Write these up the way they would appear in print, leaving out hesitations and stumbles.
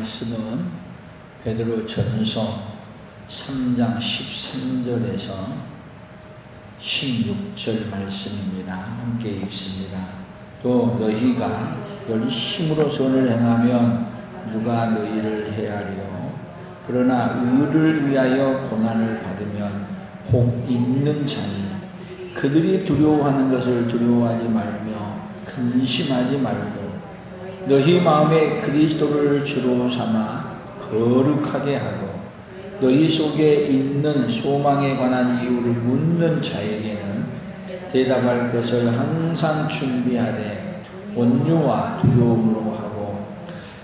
말씀은 베드로전서 3장 13절에서 16절 말씀입니다. 함께 읽습니다. 또 너희가 열심으로 선을 행하면 누가 너희를 해하리요? 그러나 의를 위하여 고난을 받으면 복 있는 자니 그들이 두려워하는 것을 두려워하지 말며 근심하지 말고 너희 마음에 그리스도를 주로 삼아 거룩하게 하고 너희 속에 있는 소망에 관한 이유를 묻는 자에게는 대답할 것을 항상 준비하되 온유와 두려움으로 하고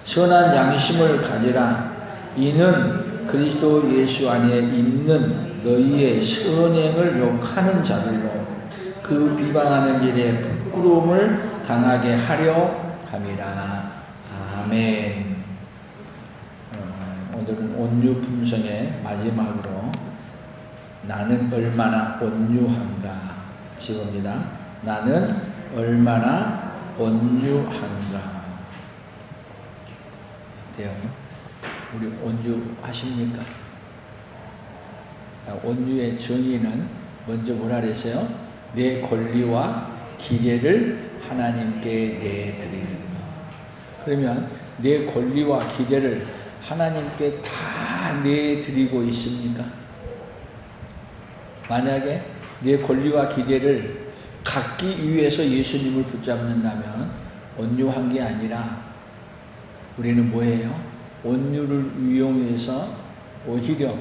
선한 양심을 가지라. 이는 그리스도 예수 안에 있는 너희의 선행을 욕하는 자들로 그 비방하는 일에 부끄러움을 당하게 하려 함이라. 아멘. 오늘은 온유 품성의 마지막으로 나는 얼마나 온유한가 지봅니다. 나는 얼마나 온유한가. 어때요? 우리 온유하십니까? 온유의 정의는 먼저 뭐라 그랬어요? 내 권리와 기대를 하나님께 내드리는 것. 그러면 내 권리와 기대를 하나님께 다 내드리고 있습니까? 만약에 내 권리와 기대를 갖기 위해서 예수님을 붙잡는다면 온유한 게 아니라 우리는 뭐예요? 온유를 이용해서 오히려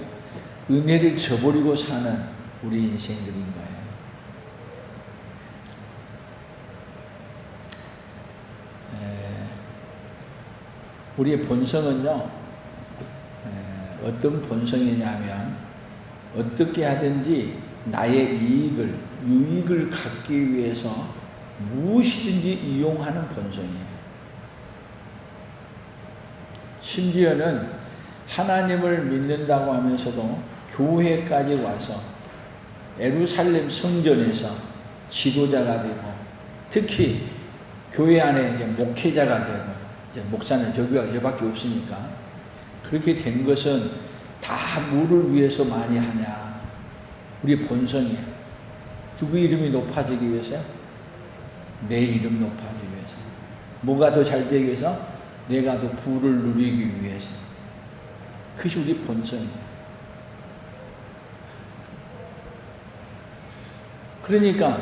은혜를 저버리고 사는 우리 인생들인 거예요. 우리의 본성은요, 어떤 본성이냐면 어떻게 하든지 나의 유익을 갖기 위해서 무엇이든지 이용하는 본성이에요. 심지어는 하나님을 믿는다고 하면서도 교회까지 와서 예루살렘 성전에서 지도자가 되고 특히 교회 안에 이제 목회자가 되고 이제 목사는 저밖에 없으니까 그렇게 된 것은 다 뭐를 위해서 많이 하냐? 우리 본성이에요. 누구 이름이 높아지기 위해서요? 내 이름 높아지기 위해서. 뭐가 더 잘 되기 위해서? 내가 더 부를 누리기 위해서. 그것이 우리 본성이에요. 그러니까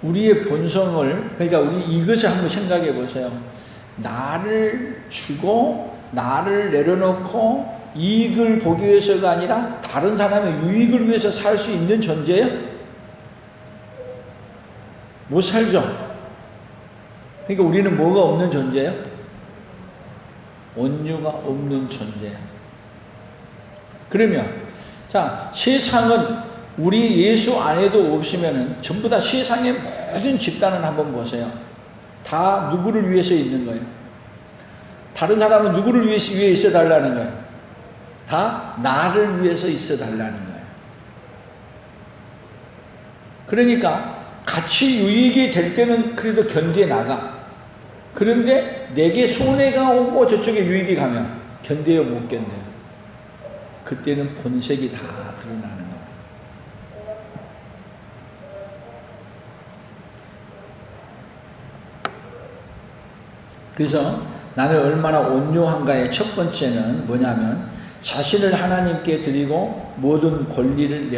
우리의 본성을, 그러니까 우리 이것을 한번 생각해 보세요. 나를 주고 나를 내려놓고 이익을 보기 위해서가 아니라 다른 사람의 유익을 위해서 살 수 있는 존재예요? 못 살죠? 그러니까 우리는 뭐가 없는 존재예요? 온유가 없는 존재예요. 그러면 자, 세상은 우리 예수 안에도 없으면은 전부 다 세상의 모든 집단을 한번 보세요. 다 누구를 위해서 있는 거예요? 다른 사람은 누구를 위해 있어 달라는 거예요? 다 나를 위해서 있어 달라는 거예요. 그러니까 같이 유익이 될 때는 그래도 견디어 나가. 그런데 내게 손해가 오고 저쪽에 유익이 가면 견뎌요, 못 견뎌요? 그때는 본색이 다 드러나는 거예요. 그래서 나는 얼마나 온유한가의 첫 번째는 뭐냐면 자신을 하나님께 드리고 모든 권리를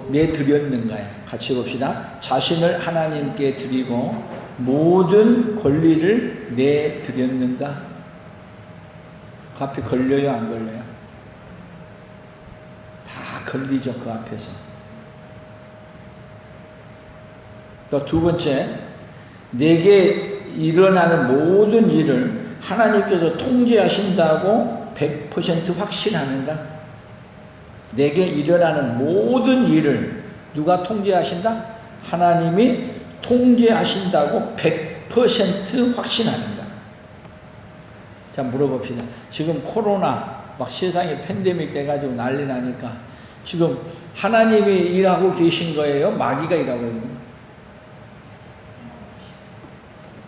내드렸는가요? 같이 봅시다. 자신을 하나님께 드리고 모든 권리를 내드렸는가? 그 앞에 걸려요, 안 걸려요? 다 걸리죠, 그 앞에서. 또 두 번째, 내게 일어나는 모든 일을 하나님께서 통제하신다고 100% 확신하는가? 내게 일어나는 모든 일을 누가 통제하신다? 하나님이 통제하신다고 100% 확신하는가? 자, 물어봅시다. 지금 코로나 막 세상에 팬데믹 돼가지고 난리 나니까 지금 하나님이 일하고 계신 거예요? 마귀가 일하고 있는 거예요?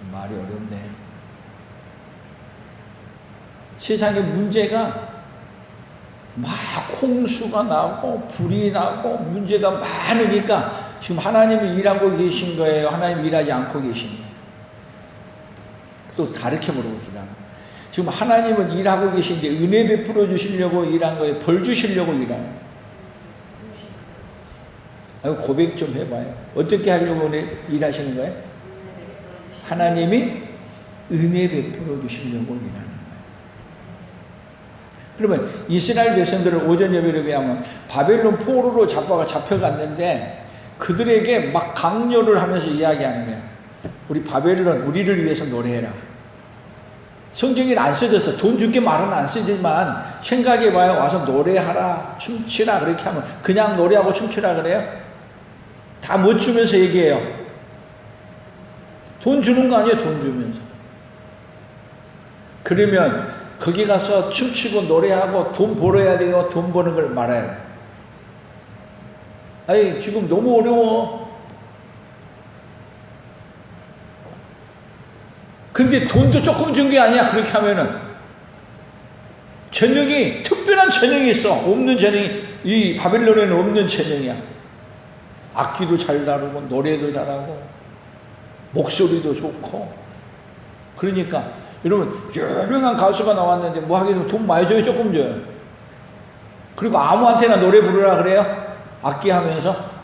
말이 어렵네. 세상에 문제가 막 홍수가 나고 불이 나고 문제가 많으니까 지금 하나님이 일하고 계신 거예요? 하나님이 일하지 않고 계신 거예요? 또 다르게 물어보시라. 지금 하나님은 일하고 계신데 은혜 베풀어 주시려고 일한 거예요? 벌 주시려고 일한 거예요? 고백 좀 해봐요. 어떻게 하려고 일하시는 거예요? 하나님이 은혜 베풀어 주시려고 일하는 거예요. 그러면 이스라엘 백성들을 오전 예배를 위하면 바벨론 포로로 잡혀갔는데 그들에게 막 강요를 하면서 이야기하는 거야. 우리 바벨론 우리를 위해서 노래해라. 성경에는 안 써졌어. 돈 줄게 말은 안 쓰지만 생각해봐요. 와서 노래하라, 춤추라 그렇게 하면 그냥 노래하고 춤추라 그래요? 다 못 주면서 얘기해요. 돈 주는 거 아니에요? 돈 주면서. 그러면 거기 가서 춤추고 노래하고 돈 벌어야 돼요? 돈 버는 걸 말아야 돼요? 아니 지금 너무 어려워. 근데 돈도 조금 준 게 아니야. 그렇게 하면은 재능이 특별한 재능이 있어. 없는 재능이 이 바벨론에는 없는 재능이야. 악기도 잘 다루고 노래도 잘하고 목소리도 좋고. 그러니까 여러분 유명한 가수가 나왔는데 뭐 하기는 돈 많이 줘요? 조금 줘요? 그리고 아무한테나 노래 부르라 그래요? 악기 하면서?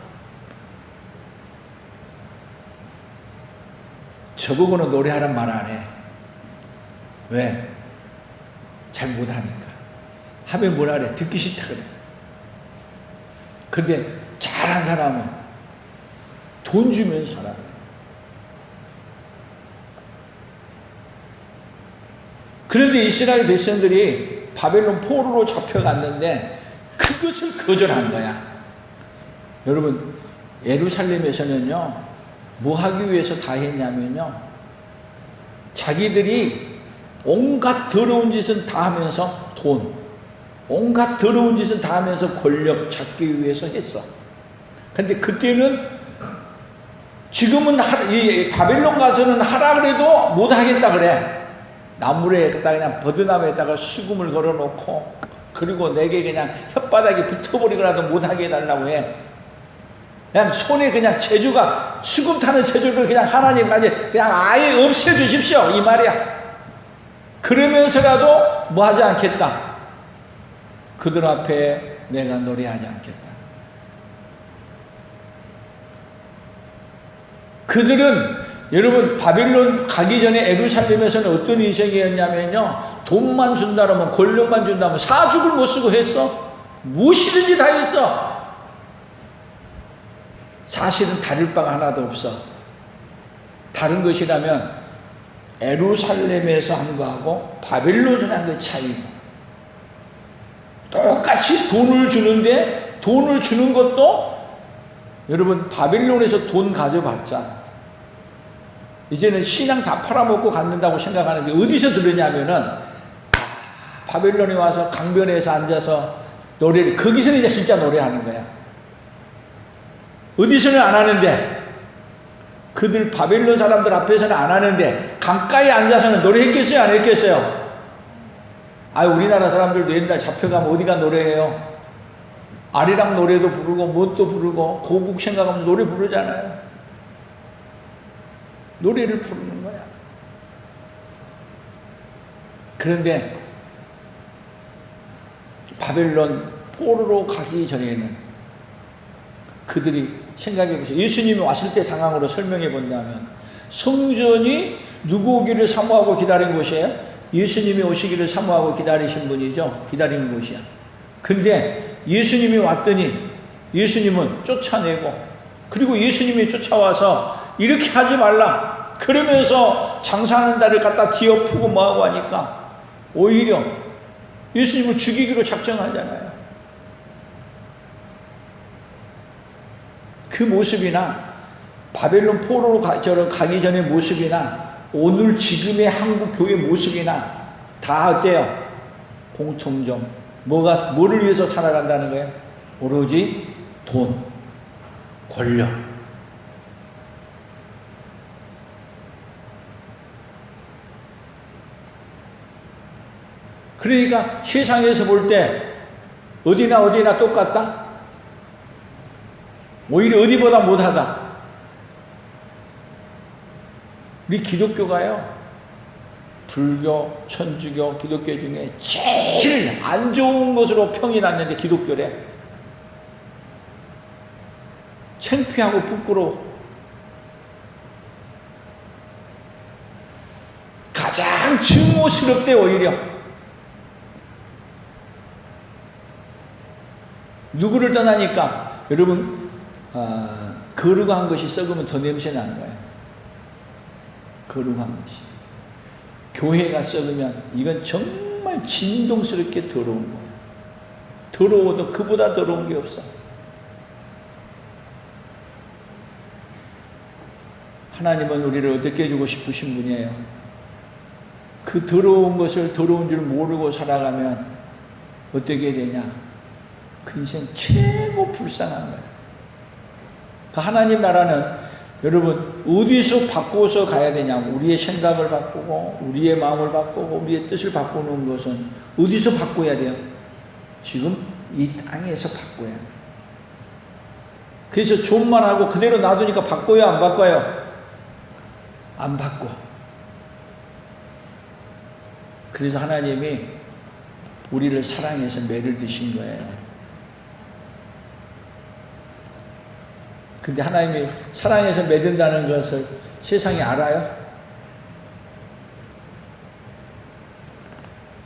저보고는 노래하란 말 안 해. 왜? 잘 못하니까. 하면 뭐라 그래? 듣기 싫다 그래. 근데 잘한 사람은 돈 주면 살아. 그런데 이스라엘 백성들이 바벨론 포로로 잡혀갔는데 그것을 거절한 거야. 여러분 예루살렘에서는요 뭐 하기 위해서 다 했냐면요 자기들이 온갖 더러운 짓은 다 하면서 돈, 온갖 더러운 짓은 다 하면서 권력 찾기 위해서 했어. 근데 그때는 지금은 이 바벨론 가서는 하라 그래도 못 하겠다 그래. 나무에다가 그냥 버드나무에다가 수금을 걸어놓고 그리고 내게 그냥 혓바닥에 붙어버리거라도 못하게 해달라고 해. 그냥 손에 그냥 재주가 수금 타는 재주를 그냥 하나님까지 그냥 아예 없애주십시오 이 말이야. 그러면서라도 뭐 하지 않겠다. 그들 앞에 내가 노래하지 않겠다. 그들은 여러분 바빌론 가기 전에 예루살렘에서는 어떤 인생이었냐면요 돈만 준다면 권력만 준다면 사죽을 못 쓰고 했어. 무엇이든지 다 했어. 사실은 다를 바가 하나도 없어. 다른 것이라면 예루살렘에서 한 거하고 바벨론에서 한 거의 차이고 똑같이 돈을 주는데 돈을 주는 것도 여러분 바벨론에서 돈 가져봤자 이제는 신앙 다 팔아먹고 갖는다고 생각하는데 어디서 들으냐면은 바벨론에 와서 강변에서 앉아서 노래를 거기서는 이제 진짜 노래하는 거야. 어디서는 안 하는데 그들 바벨론 사람들 앞에서는 안 하는데 강가에 앉아서는 노래했겠어요? 안 했겠어요? 아 우리나라 사람들도 옛날 잡혀가면 어디가 노래해요? 아리랑 노래도 부르고 뭣도 부르고 고국 생각하면 노래 부르잖아요. 노래를 부르는 거야. 그런데 바벨론 포로로 가기 전에는 그들이 생각해 보세요. 예수님이 왔을 때 상황으로 설명해 본다면 성전이 누구 오기를 사모하고 기다린 곳이에요? 예수님이 오시기를 사모하고 기다리신 분이죠. 기다리는 곳이야. 근데 예수님이 왔더니 예수님은 쫓아내고 그리고 예수님이 쫓아와서 이렇게 하지 말라 그러면서 장사하는 자를 갖다 뒤엎고 뭐하고 하니까 오히려 예수님을 죽이기로 작정하잖아요. 그 모습이나 바벨론 포로로 가기 전의 모습이나 오늘 지금의 한국 교회 모습이나 다 어때요? 공통점. 뭐를 위해서 살아간다는 거예요? 오로지 돈, 권력. 그러니까 세상에서 볼 때 어디나 똑같다? 오히려 어디보다 못하다. 우리 기독교가요, 불교, 천주교, 기독교 중에 제일 안 좋은 것으로 평이 났는데 기독교래. 창피하고 부끄러워. 가장 증오스럽대 오히려. 누구를 떠나니까 여러분 거룩한 것이 썩으면 더 냄새 나는 거예요. 거룩한 것이. 교회가 썩으면 이건 정말 진동스럽게 더러운 거예요. 더러워도 그보다 더러운 게 없어. 하나님은 우리를 어떻게 해주고 싶으신 분이에요. 그 더러운 것을 더러운 줄 모르고 살아가면 어떻게 되냐? 그 인생 최고 불쌍한 거예요. 그 하나님 나라는 여러분 어디서 바꾸어서 가야 되냐고, 우리의 생각을 바꾸고 우리의 마음을 바꾸고 우리의 뜻을 바꾸는 것은 어디서 바꿔야 돼요? 지금 이 땅에서 바꿔야 돼요. 그래서 존만 하고 그대로 놔두니까 바꿔요, 안 바꿔요? 안 바꿔. 그래서 하나님이 우리를 사랑해서 매를 드신 거예요. 근데 하나님이 사랑해서 매든다는 것을 세상이 알아요?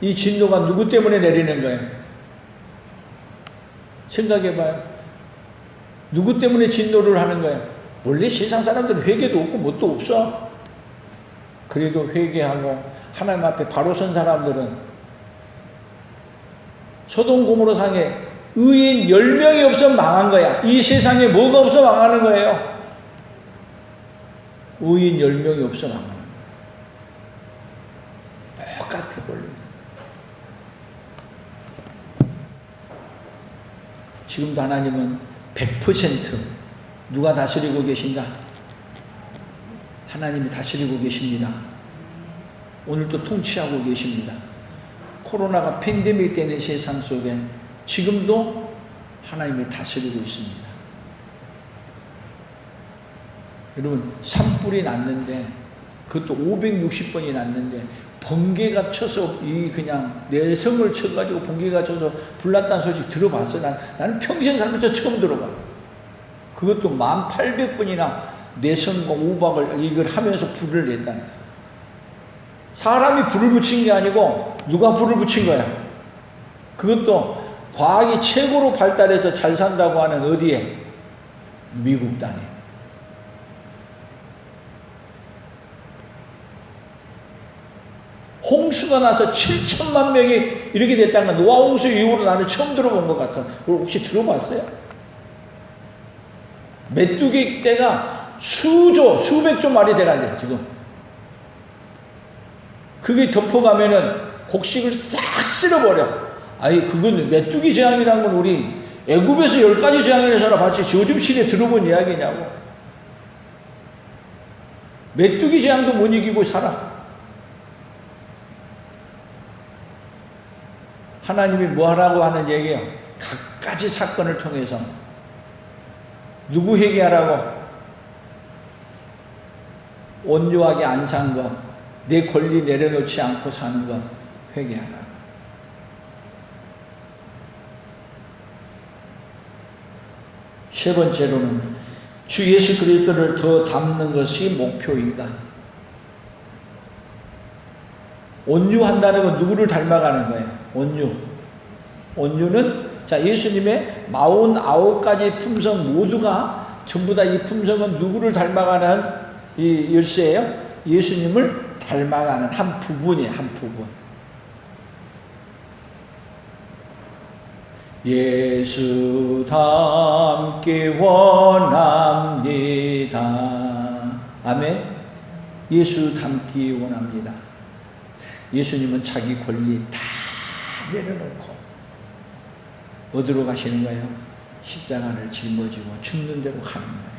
이 진노가 누구 때문에 내리는 거예요? 생각해봐요. 누구 때문에 진노를 하는 거예요? 원래 세상 사람들은 회개도 없고 뭣도 없어. 그래도 회개하고 하나님 앞에 바로 선 사람들은 소돔 고모라 상에 의인 10명이 없어 망한 거야. 이 세상에 뭐가 없어 망하는 거예요? 의인 10명이 없어 망하는 거야. 똑같아 본래. 지금도 하나님은 100% 누가 다스리고 계신가? 하나님이 다스리고 계십니다. 오늘도 통치하고 계십니다. 코로나가 팬데믹 되는 세상 속에 지금도 하나님이 다스리고 있습니다. 여러분 산불이 났는데 그것도 560번이 났는데 번개가 쳐서 이 그냥 내성을 쳐가지고 번개가 쳐서 불났다는 소식 들어봤어. 나는 평생 살면서 처음 들어봐. 그것도 1800번이나 내성과 우박을 이걸 하면서 불을 냈다는. 사람이 불을 붙인 게 아니고 누가 불을 붙인 거야. 그것도 과학이 최고로 발달해서 잘 산다고 하는 어디에? 미국 땅에. 홍수가 나서 7천만 명이 이렇게 됐다는 건 노아 홍수 이후로 나는 처음 들어본 것 같아. 혹시 들어봤어요? 메뚜기 떼가 수백조 말이 되란대 지금. 그게 덮어가면은 곡식을 싹 쓸어버려. 아니 그건 메뚜기 재앙이라는 건 우리 애굽에서 10가지 재앙을 해서나 같이 요즘 시대에 들어본 이야기냐고. 메뚜기 재앙도 못 이기고 살아. 하나님이 뭐 하라고 하는 얘기예요? 각가지 사건을 통해서 누구 회개하라고? 온유하게 안 산 것, 내 권리 내려놓지 않고 사는 것 회개하라. 세 번째로는 주 예수 그리스도를 더 닮는 것이 목표이다. 온유한다는 건 누구를 닮아가는 거예요? 온유. 온유는 자 예수님의 49가지 품성 모두가 전부 다 이 품성은 누구를 닮아가는 이 열쇠예요? 예수님을 닮아가는 한 부분이에요. 한 부분. 예수 닮기 원합니다. 아멘. 예수 닮기 원합니다. 예수님은 자기 권리 다 내려놓고 어디로 가시는 거예요? 십자가를 짊어지고 죽는 대로 가는 거예요.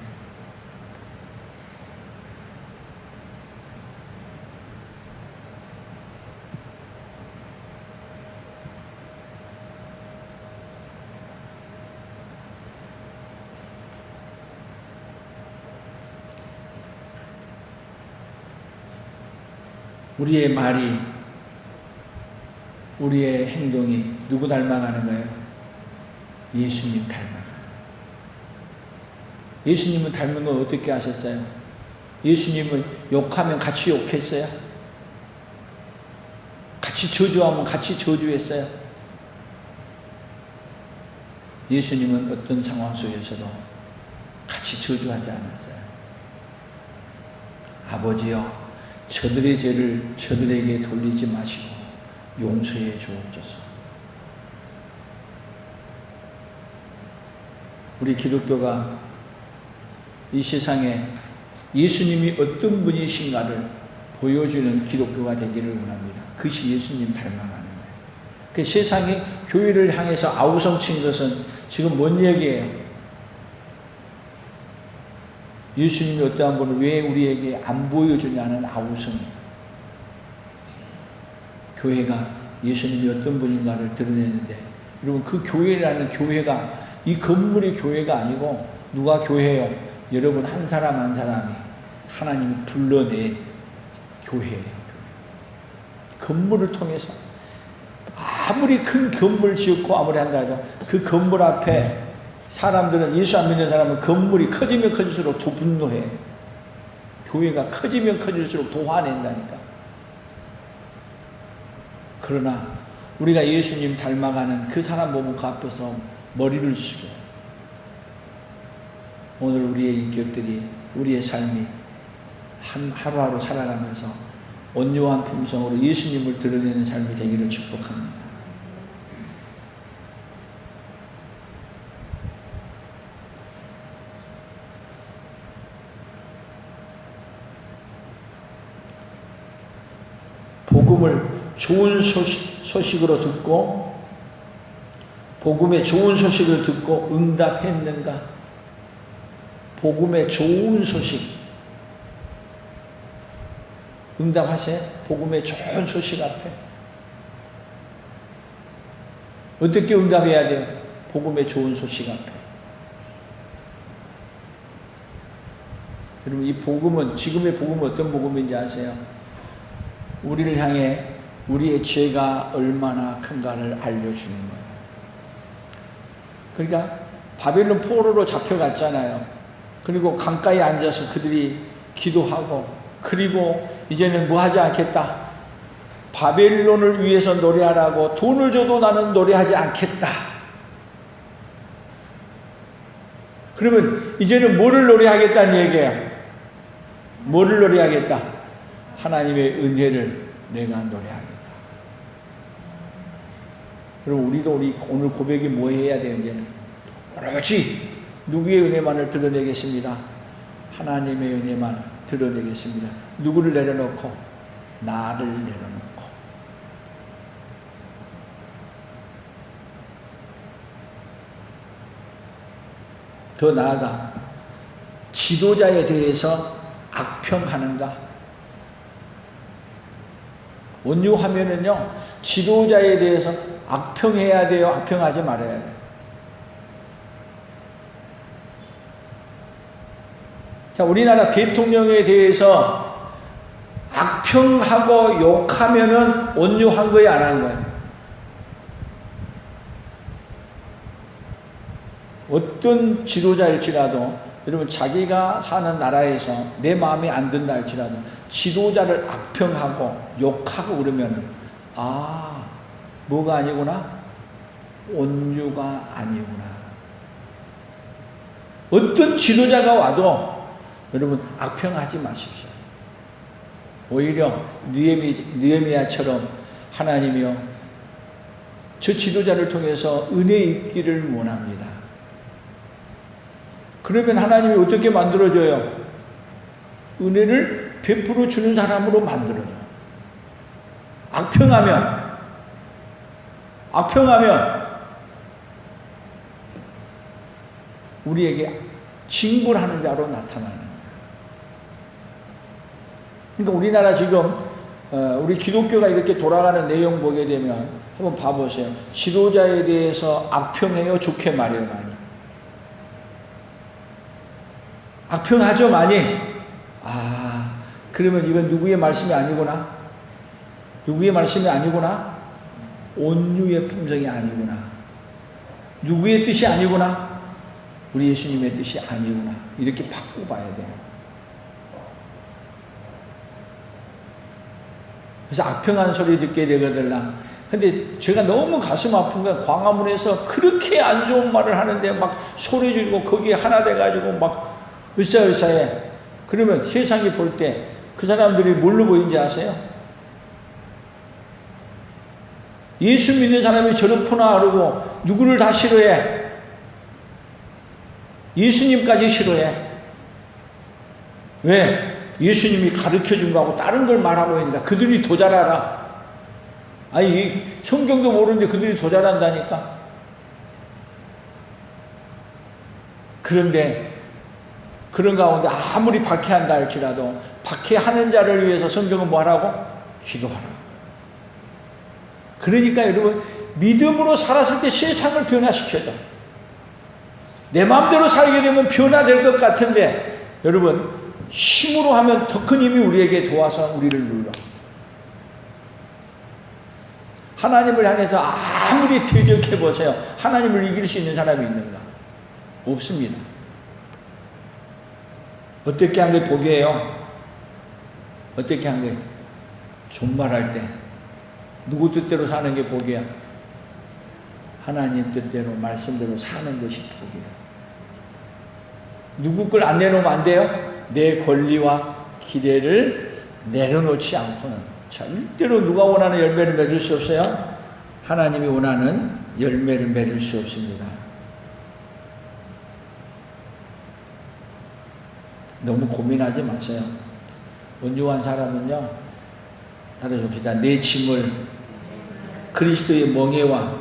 우리의 말이, 우리의 행동이 누구 닮아가는 거예요? 예수님 닮아가는. 예수님은 닮은 건 어떻게 하셨어요? 예수님은 욕하면 같이 욕했어요? 같이 저주하면 같이 저주했어요? 예수님은 어떤 상황 속에서도 같이 저주하지 않았어요. 아버지여, 저들의 죄를 저들에게 돌리지 마시고 용서해 주옵소서. 우리 기독교가 이 세상에 예수님이 어떤 분이신가를 보여주는 기독교가 되기를 원합니다. 그것이 예수님 닮아가는 거예요. 그 세상이 교회를 향해서 아우성친 것은 지금 뭔 얘기예요? 예수님이 어떠한 분을 왜 우리에게 안 보여주냐는 아우성이에요. 교회가 예수님이 어떤 분인가를 드러내는데, 여러분 그 교회라는 교회가 이 건물이 교회가 아니고 누가 교회예요? 여러분 한 사람 한 사람이 하나님이 불러낸 교회예요. 건물을 통해서 아무리 큰 건물 지었고 아무리 한다 해도 그 건물 앞에 사람들은, 예수 안 믿는 사람은 건물이 커지면 커질수록 더 분노해. 교회가 커지면 커질수록 더 화낸다니까. 그러나 우리가 예수님 닮아가는 그 사람 보면 그 앞에서 머리를 숙여. 오늘 우리의 인격들이, 우리의 삶이 하루하루 살아가면서 온유한 품성으로 예수님을 드러내는 삶이 되기를 축복합니다. 복음을 좋은 소식으로 듣고, 복음의 좋은 소식을 듣고 응답했는가? 복음의 좋은 소식 응답하세요? 복음의 좋은 소식 앞에 어떻게 응답해야 돼요? 복음의 좋은 소식 앞에. 여러분 이 복음은, 지금의 복음은 어떤 복음인지 아세요? 우리를 향해 우리의 죄가 얼마나 큰가를 알려주는 거예요. 그러니까 바벨론 포로로 잡혀갔잖아요. 그리고 강가에 앉아서 그들이 기도하고, 그리고 이제는 뭐 하지 않겠다. 바벨론을 위해서 노래하라고 돈을 줘도 나는 노래하지 않겠다. 그러면 이제는 뭐를 노래하겠다는 얘기예요? 뭐를 노래하겠다? 하나님의 은혜를 내가 노래하겠다. 그럼 우리도 오늘 고백이 뭐 해야 돼요? 이제는 오로지 누구의 은혜만을 드러내겠습니다. 하나님의 은혜만 드러내겠습니다. 누구를 내려놓고? 나를 내려놓고. 더 나아가 지도자에 대해서 악평하는가? 온유하면은요, 지도자에 대해서 악평해야 돼요? 악평하지 말아야 돼요? 자, 우리나라 대통령에 대해서 악평하고 욕하면은 온유한 거예요, 안 한 거예요? 어떤 지도자일지라도, 여러분 자기가 사는 나라에서 내 마음에 안 든다 할지라도 지도자를 악평하고 욕하고 그러면은, 아, 뭐가 아니구나? 온유가 아니구나. 어떤 지도자가 와도 여러분 악평하지 마십시오. 오히려 느헤미야처럼 하나님이요, 저 지도자를 통해서 은혜 있기를 원합니다. 그러면 하나님이 어떻게 만들어줘요? 은혜를 베풀어 주는 사람으로 만들어줘요. 악평하면 우리에게 징벌하는 자로 나타나는 거예요. 그러니까 우리나라 지금 우리 기독교가 이렇게 돌아가는 내용 보게 되면 한번 봐보세요. 지도자에 대해서 악평해요? 좋게 말해요? 많이? 악평하죠? 많이? 아, 그러면 이건 누구의 말씀이 아니구나? 누구의 말씀이 아니구나? 온유의 품성이 아니구나. 누구의 뜻이 아니구나? 우리 예수님의 뜻이 아니구나. 이렇게 바꿔봐야 돼요. 그래서 악평한 소리 듣게 되거든요. 근데 제가 너무 가슴 아픈 건 광화문에서 그렇게 안 좋은 말을 하는데 막 소리 지르고 거기에 하나 돼가지고 막 으쌰으쌰해. 그러면 세상이 볼 때 그 사람들이 뭘로 보이는지 아세요? 예수 믿는 사람이 저렇구나 그러고 누구를 다 싫어해? 예수님까지 싫어해. 왜? 예수님이 가르쳐준 거하고 다른 걸 말하고 있는다. 그들이 더 잘 알아. 아니 성경도 모르는데 그들이 더 잘한다니까. 그런데 그런 가운데 아무리 박해한다 할지라도 박해하는 자를 위해서 성경은 뭐하라고? 기도하라. 그러니까 여러분 믿음으로 살았을 때 세상을 변화시켜줘. 내 마음대로 살게 되면 변화될 것 같은데 여러분 힘으로 하면 더 큰 힘이 우리에게 도와서 우리를 눌러. 하나님을 향해서 아무리 대적해보세요. 하나님을 이길 수 있는 사람이 있는가? 없습니다. 어떻게 한 게 복이에요? 어떻게 한 게? 종말할 때 누구 뜻대로 사는 게 복이야? 하나님 뜻대로 말씀대로 사는 것이 복이야. 누구 걸 안 내놓으면 안 돼요? 내 권리와 기대를 내려놓지 않고는 절대로 누가 원하는 열매를 맺을 수 없어요? 하나님이 원하는 열매를 맺을 수 없습니다. 너무 고민하지 마세요. 온유한 사람은요, 따라서 봅시다. 내 짐을 그리스도의 멍에와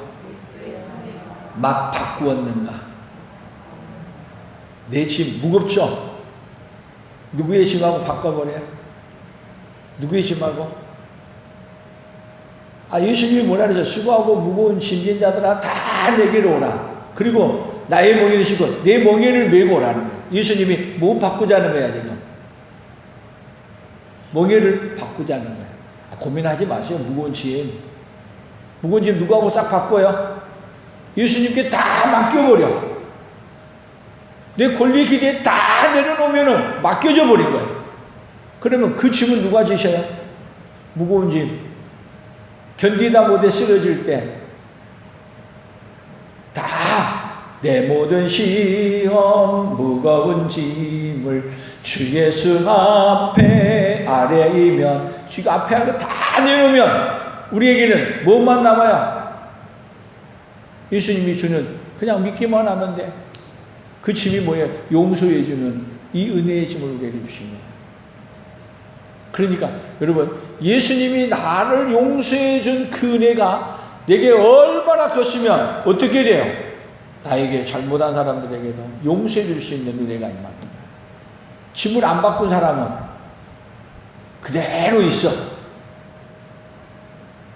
막 바꾸었는가? 내 짐 무겁죠? 누구의 짐하고 바꿔버려요? 누구의 짐하고? 예수님이 뭐라 그러죠? 수고하고 무거운 짐진 자들아 다 내게로 오라. 그리고 나의 멍에를 싣고 내 멍에를 메고 오라는 거예요. 예수님이 뭐 바꾸자는 거야 지금? 멍에를 바꾸자는 거예요. 고민하지 마세요. 무거운 짐. 무거운 짐 누구하고 싹 바꿔요? 예수님께 다 맡겨버려. 내 권리 기대에 다 내려놓으면 맡겨져 버린 거예요. 그러면 그 짐은 누가 지셔요? 무거운 짐. 견디다 못해 쓰러질 때 다 내 모든 시험 무거운 짐을 주 예수 앞에 아래이면 지금 앞에 하는 거 다 내놓으면 우리에게는 뭐만 남아요? 예수님이 주는 그냥 믿기만 하면 돼. 그 짐이 뭐예요? 용서해 주는 이 은혜의 짐을 우리에게 주신 거예요. 그러니까 여러분 예수님이 나를 용서해 준 그 은혜가 내게 얼마나 컸으면 어떻게 돼요? 나에게 잘못한 사람들에게도 용서해 줄 수 있는 은혜가 임합니다. 짐을 안 바꾼 사람은 그대로 있어.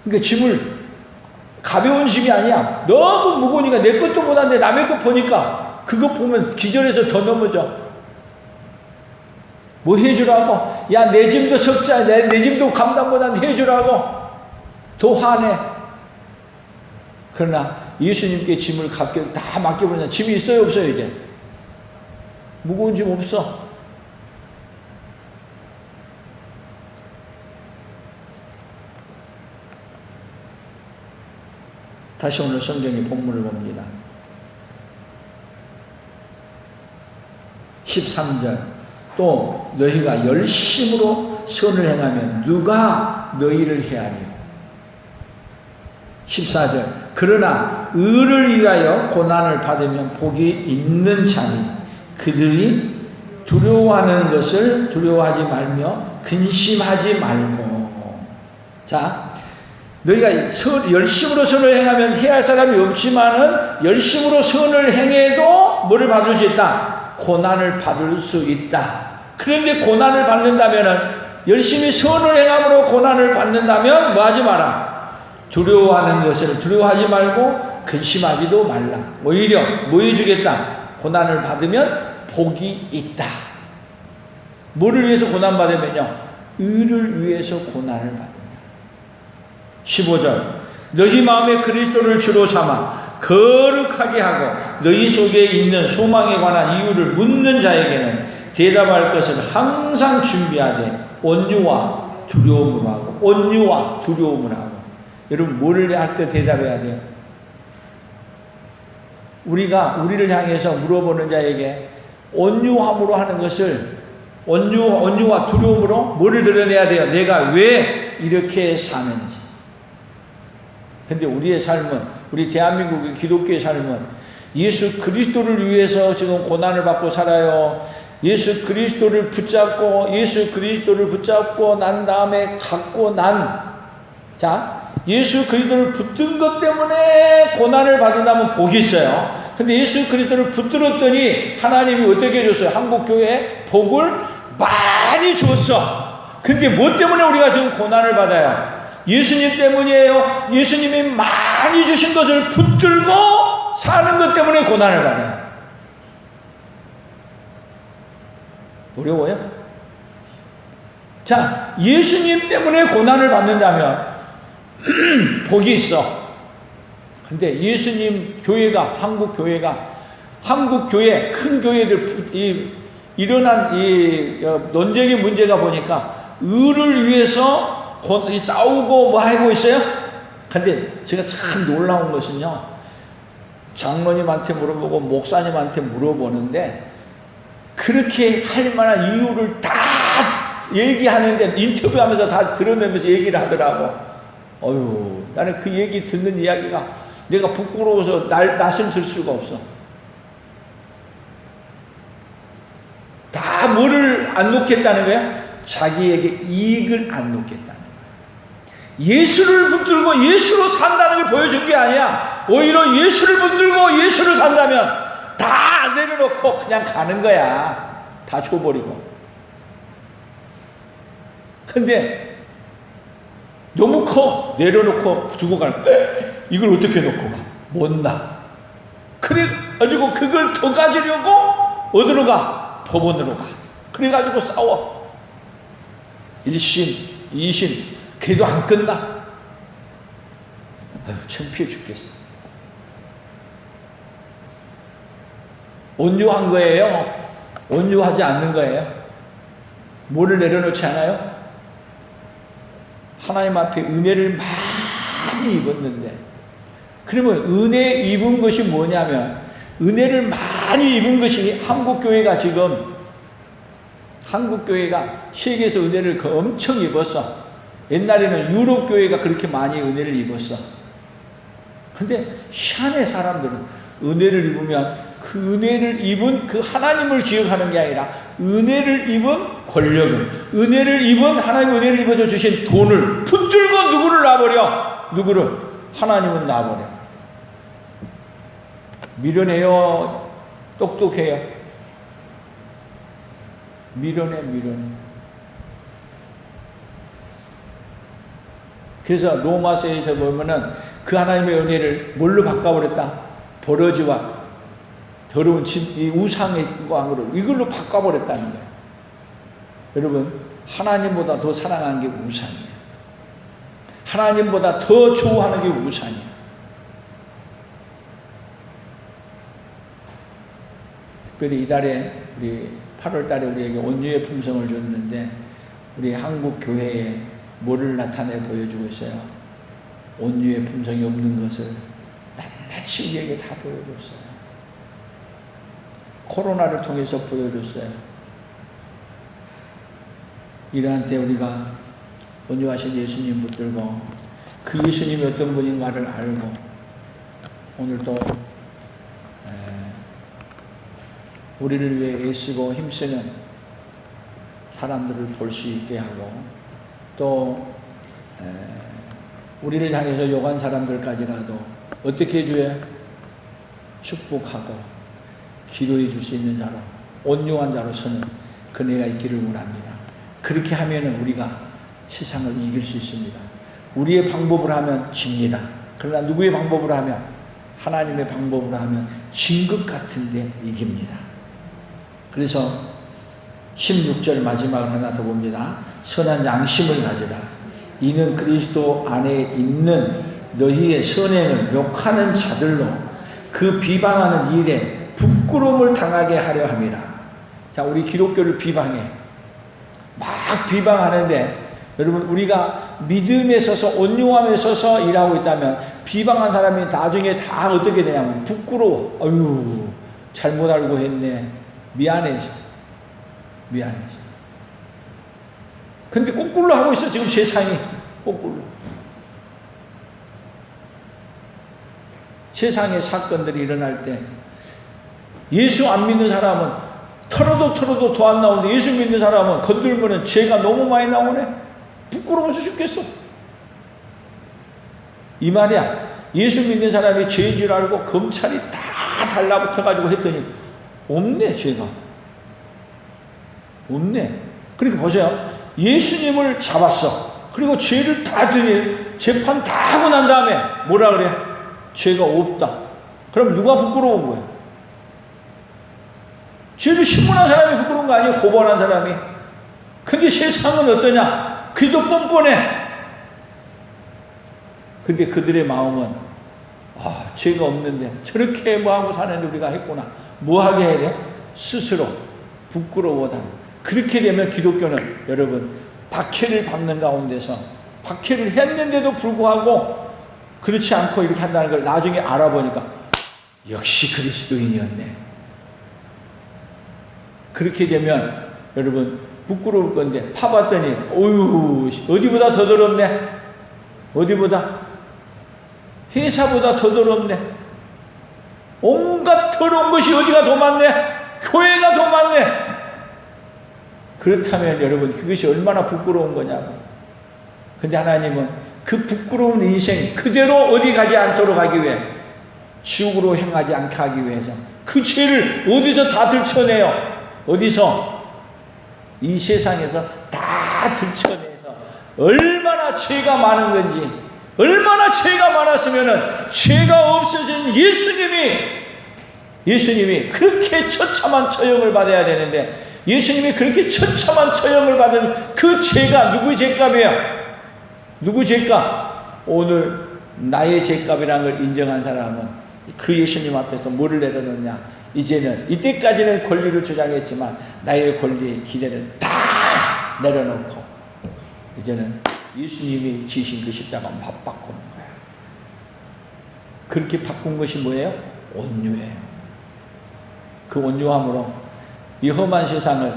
그러니까 짐을 가벼운 짐이 아니야. 너무 무거우니까 내 것도 못하는데 남의 것 보니까 그거 보면 기절해서 더 넘어져. 뭐 해주라고? 야, 내 짐도 석자, 내 짐도 감당 못하는데 해주라고? 더 화내. 그러나 예수님께 짐을 다 맡겨버리냐? 짐이 있어요, 없어요, 이제? 무거운 짐 없어. 다시 오늘 성경의 본문을 봅니다. 13절. 또 너희가 열심으로 선을 행하면 누가 너희를 해하리요? 14절. 그러나 의를 위하여 고난을 받으면 복이 있는 자니 그들이 두려워하는 것을 두려워하지 말며 근심하지 말고. 자, 너희가 열심으로 선을 행하면 해야 할 사람이 없지만은 열심으로 선을 행해도 뭐를 받을 수 있다? 고난을 받을 수 있다. 그런데 고난을 받는다면은 열심히 선을 행함으로 고난을 받는다면 뭐 하지 마라? 두려워하는 것을 두려워하지 말고 근심하지도 말라. 오히려 뭐 해주겠다? 고난을 받으면 복이 있다. 뭐를 위해서 고난 받으면요? 의를 위해서 고난을 받으면. 15절 너희 마음에 그리스도를 주로 삼아 거룩하게 하고 너희 속에 있는 소망에 관한 이유를 묻는 자에게는 대답할 것을 항상 준비하되 온유와 두려움으로 하고 온유와 두려움으로 하고. 여러분 뭐를 할 때 대답해야 돼요? 우리가 우리를 향해서 물어보는 자에게 온유함으로 하는 것을 온유와 두려움으로 뭐를 드러내야 돼요? 내가 왜 이렇게 사는지. 근데 우리의 삶은, 우리 대한민국의 기독교의 삶은 예수 그리스도를 위해서 지금 고난을 받고 살아요. 예수 그리스도를 붙잡고 난 다음에 예수 그리스도를 붙든 것 때문에 고난을 받는다면 복이 있어요. 근데 예수 그리스도를 붙들었더니 하나님이 어떻게 해줬어요? 한국교회에 복을 많이 줬어. 근데 뭐 때문에 우리가 지금 고난을 받아요? 예수님 때문이에요. 예수님이 많이 주신 것을 붙들고 사는 것 때문에 고난을 받아요. 어려워요? 자, 예수님 때문에 고난을 받는다면 복이 있어. 근데 예수님 교회가, 한국 교회, 큰 교회들, 일어난 논쟁의 문제가 보니까 의를 위해서 싸우고 뭐 하고 있어요? 근데 제가 참 놀라운 것은요, 장로님한테 물어보고 목사님한테 물어보는데 그렇게 할 만한 이유를 다 얘기하는데 인터뷰하면서 다 드러내면서 얘기를 하더라고. 어휴, 나는 그 얘기 듣는 이야기가 내가 부끄러워서 낯을 들 수가 없어. 다 뭐를 안 놓겠다는 거야? 자기에게 이익을 안 놓겠다는 거야. 예수를 붙들고 예수로 산다는 걸 보여준 게 아니야. 오히려 예수를 붙들고 예수를 산다면 다 내려놓고 그냥 가는 거야. 다 줘버리고. 근데 너무 커. 내려놓고 두고 가는 거야. 이걸 어떻게 놓고 가? 못 나. 그래가지고 그걸 더 가지려고 어디로 가? 법원으로 가. 그래가지고 싸워. 1심, 2심. 그래도 안 끝나. 아유, 창피해 죽겠어. 온유한 거예요? 온유하지 않는 거예요? 뭐를 내려놓지 않아요? 하나님 앞에 은혜를 많이 입었는데, 그러면 은혜 입은 것이 뭐냐면, 은혜를 많이 입은 것이 한국교회가 세계에서 은혜를 엄청 입었어. 옛날에는 유럽교회가 그렇게 많이 은혜를 입었어. 근데 희한해. 사람들은 은혜를 입으면 그 은혜를 입은 그 하나님을 기억하는 게 아니라 은혜를 입은 권력을, 은혜를 입은 하나님의 은혜를 입어서 주신 돈을 붙들고 누구를 놔버려? 누구를? 하나님은 놔버려. 미련해요? 똑똑해요? 미련해. 그래서 로마서에서 보면은 그 하나님의 은혜를 뭘로 바꿔버렸다? 버러지와 더러운 이 우상의 왕으로 이걸로 바꿔버렸다는 거예요. 여러분, 하나님보다 더 사랑하는 게 우상이에요. 하나님보다 더 좋아하는 게 우상이에요. 특별히 이달에 우리 8월 달에 우리에게 온유의 품성을 줬는데 우리 한국 교회에 뭐를 나타내 보여주고 있어요? 온유의 품성이 없는 것을 낱낱이 우리에게 다 보여줬어요. 코로나를 통해서 보여줬어요. 이러한 때 우리가 온유하신 예수님 붙들고 그 예수님이 어떤 분인가를 알고 오늘도 우리를 위해 애쓰고 힘쓰는 사람들을 볼 수 있게 하고 또 우리를 향해서 욕한 사람들까지라도 어떻게 해줘야 축복하고 기도해 줄 수 있는 자로 온유한 자로 서는 그네가 있기를 원합니다. 그렇게 하면 우리가 세상을 이길 수 있습니다. 우리의 방법으로 하면 집니다. 그러나 누구의 방법으로 하면? 하나님의 방법으로 하면 진 것 같은데 이깁니다. 그래서 16절 마지막을 하나 더 봅니다. 선한 양심을 가지라. 이는 그리스도 안에 있는 너희의 선행을 욕하는 자들로 그 비방하는 일에 부끄러움을 당하게 하려 함이라. 자, 우리 기독교를 비방해. 막 비방하는데 여러분, 우리가 믿음에 서서 온유함에 서서 일하고 있다면 비방한 사람이 나중에 다 어떻게 되냐면 부끄러워. 아유, 잘못 알고 했네. 미안해져. 근데 거꾸로 하고 있어, 지금 세상이. 거꾸로. 세상에 사건들이 일어날 때 예수 안 믿는 사람은 털어도 더 안 나오는데 예수 믿는 사람은 건들면은 죄가 너무 많이 나오네. 부끄러워서 죽겠어. 이 말이야. 예수 믿는 사람이 죄인 줄 알고 검찰이 다 달라붙어가지고 했더니 없네, 죄가. 없네. 그러니까 보세요. 예수님을 잡았어. 그리고 죄를 다 드니 재판 다 하고 난 다음에 뭐라 그래? 죄가 없다. 그럼 누가 부끄러운 거야? 죄를 신문한 사람이 부끄러운 거 아니에요? 고발한 사람이. 근데 세상은 어떠냐? 그래도 뻔뻔해. 근데 그들의 마음은 죄가 없는데 저렇게 뭐하고 사는데 우리가 했구나. 뭐하게 해야 돼요? 스스로 부끄러워다. 그렇게 되면 기독교는 여러분 박해를 받는 가운데서 박해를 했는데도 불구하고 그렇지 않고 이렇게 한다는 걸 나중에 알아보니까 역시 그리스도인이었네. 그렇게 되면 여러분 부끄러울 건데 파봤더니 어휴, 어디보다 더 더럽네. 어디보다? 회사보다 더 더럽네. 온갖 더러운 것이 어디가 더 많네? 교회가 더 많네. 그렇다면 여러분 그것이 얼마나 부끄러운 거냐고. 근데 하나님은 그 부끄러운 인생 그대로 어디 가지 않도록 하기 위해, 지옥으로 향하지 않게 하기 위해서 그 죄를 어디서 다 들춰내요. 어디서? 이 세상에서 다 들춰내서 얼마나 죄가 많은 건지, 얼마나 죄가 많았으면은 죄가 없어진 예수님이 그렇게 처참한 처형을 받아야 되는데, 예수님이 그렇게 처참한 처형을 받은 그 죄가 누구의 죄값이에요? 누구 죄값? 오늘 나의 죄값이라는 걸 인정한 사람은 그 예수님 앞에서 뭐를 내려놓냐? 이제는, 이때까지는 권리를 주장했지만 나의 권리, 기대를 다 내려놓고 이제는 예수님이 지신 그 십자가 막 바꾸는 거야. 그렇게 바꾼 것이 뭐예요? 온유예요. 그 온유함으로 이 험한 세상을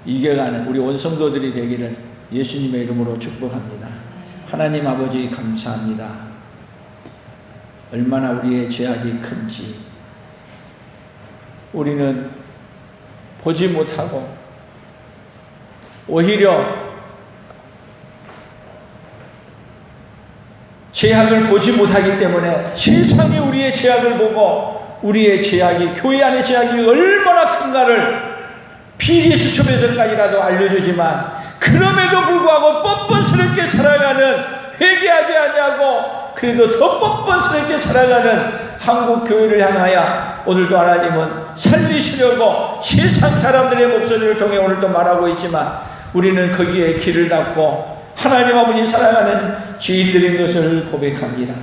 이겨가는 우리 온 성도들이 되기를 예수님의 이름으로 축복합니다. 하나님 아버지 감사합니다. 얼마나 우리의 죄악이 큰지 우리는 보지 못하고 오히려 죄악을 보지 못하기 때문에 세상이 우리의 죄악을 보고 우리의 죄악이, 교회 안의 죄악이 얼마나 큰가를 비리수첩에서까지라도 알려주지만 그럼에도 불구하고 뻔뻔스럽게 살아가는, 회개하지 아니하고 그래도 더 뻔뻔스럽게 살아가는 한국 교회를 향하여 오늘도 하나님은 살리시려고 세상 사람들의 목소리를 통해 오늘도 말하고 있지만 우리는 거기에 귀를 닫고 하나님 아버지 살아가는 죄인들인 것을 고백합니다.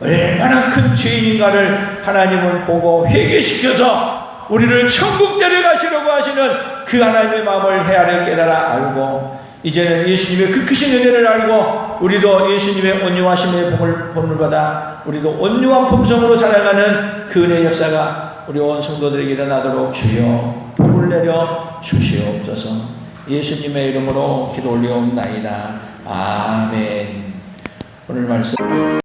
얼마나 큰 죄인인가를 하나님은 보고 회개시켜서 우리를 천국 데려가시려고 하시는 그 하나님의 마음을 헤아려 깨달아 알고 이제는 예수님의 그 크신 은혜를 알고 우리도 예수님의 온유하심의 본을 받아 우리도 온유한 품성으로 살아가는 그 은혜의 역사가 우리 온 성도들에게 일어나도록 주여 복을 내려 주시옵소서. 예수님의 이름으로 기도 올려옵나이다. 아멘. 오늘 말씀